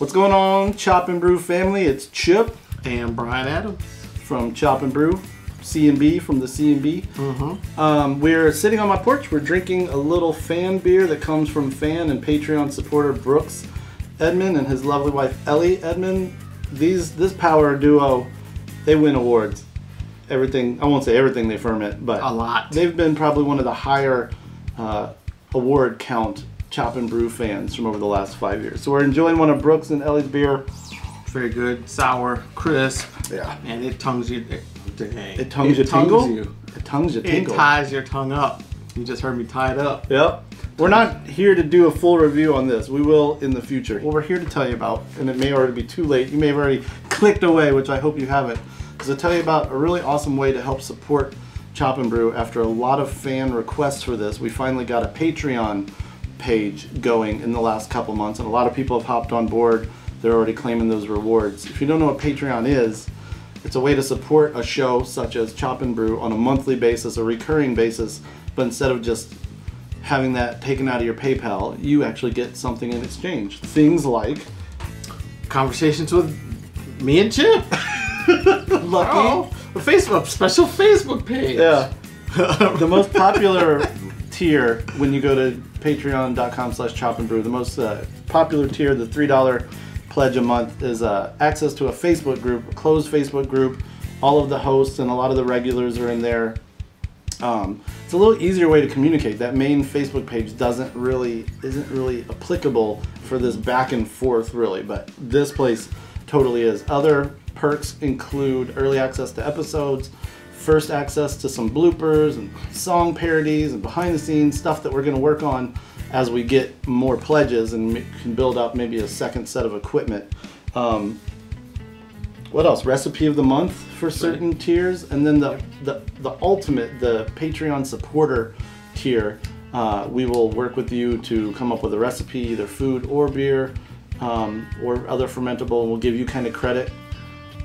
What's going on, Chop and Brew family? It's Chip and Brian Adams from Chop and Brew, C&B from the C&B. We're sitting on my porch. We're drinking a little fan beer that comes from fan and Patreon supporter Brooks Edmond and his lovely wife Ellie Edmond. This power duo, they win awards. Everything, I won't say everything they ferment, but a lot. They've been probably one of the higher award count Chop and Brew fans from over the last 5 years. So we're enjoying one of Brooks and Ellie's beer. Very good, sour, crisp. Yeah. And it tongues you. Dang. It tongues you tingle? It tongues you tingle. It ties your tongue up. You just heard me tie it up. Yep. We're not here to do a full review on this. We will in the future. What we're here to tell you about, and it may already be too late, you may have already clicked away, which I hope you haven't, is to tell you about a really awesome way to help support Chop and Brew. After a lot of fan requests for this, we finally got a Patreon page going in the last couple months, and a lot of people have hopped on board. They're already claiming those rewards. If you don't know what Patreon is, it's a way to support a show such as Chop and Brew on a monthly basis, a recurring basis, but instead of just having that taken out of your PayPal, you actually get something in exchange. Things like conversations with me and Chip. Lucky. Oh, a Facebook special Facebook page. Yeah. The most popular tier when you go to patreon.com/chopandbrew, the most popular tier, the $3 pledge a month, is access to a Facebook group, a closed Facebook group. All of the hosts and a lot of the regulars are in there. It's a little easier way to communicate. That main Facebook page isn't really applicable for this back and forth really, but this place totally is. Other perks include early access to episodes, first access to some bloopers and song parodies and behind the scenes stuff that we're going to work on as we get more pledges and can build up maybe a second set of equipment. What else? Recipe of the month for certain tiers, and then the ultimate, the Patreon supporter tier. We will work with you to come up with a recipe, either food or beer, or other fermentable, and we'll give you kind of credit.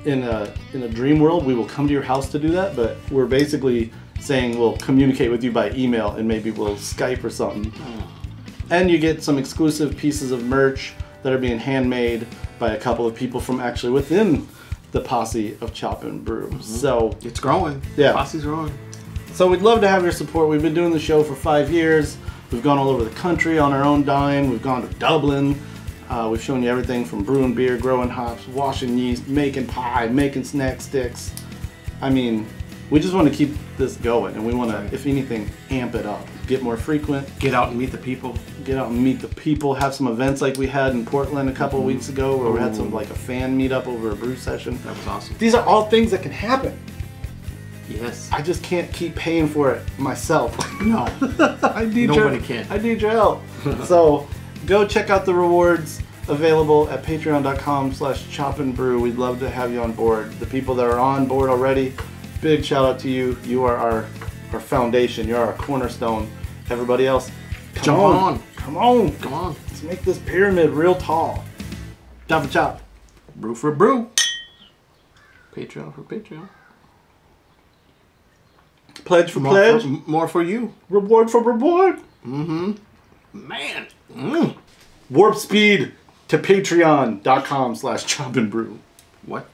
In a dream world, we will come to your house to do that, but we're basically saying we'll communicate with you by email and maybe we'll Skype or something. And you get some exclusive pieces of merch that are being handmade by a couple of people from actually within the posse of Chop and Brew. So it's growing. Yeah. The posse's growing. So we'd love to have your support. We've been doing the show for 5 years. We've gone all over the country on our own dime. We've gone to Dublin. We've shown you everything from brewing beer, growing hops, washing yeast, making pie, making snack sticks. I mean, we just want to keep this going, and we want to, if anything, amp it up. Get more frequent. Get out and meet the people. Get out and meet the people. Have some events like we had in Portland a couple of weeks ago, where we had some like a fan meetup over a brew session. That was awesome. These are all things that can happen. Yes. I just can't keep paying for it myself. No. Nobody can. I need your help. So go check out the rewards available at patreon.com/chopandbrew. We'd love to have you on board. The people that are on board already, big shout out to you. You are our foundation. You're our cornerstone. Everybody else, come on. Let's make this pyramid real tall. Chop for chop. Brew for brew. Patreon for Patreon. Pledge for pledge. More for you. Reward for reward. Man. Warp speed to patreon.com/chopandbrew. What?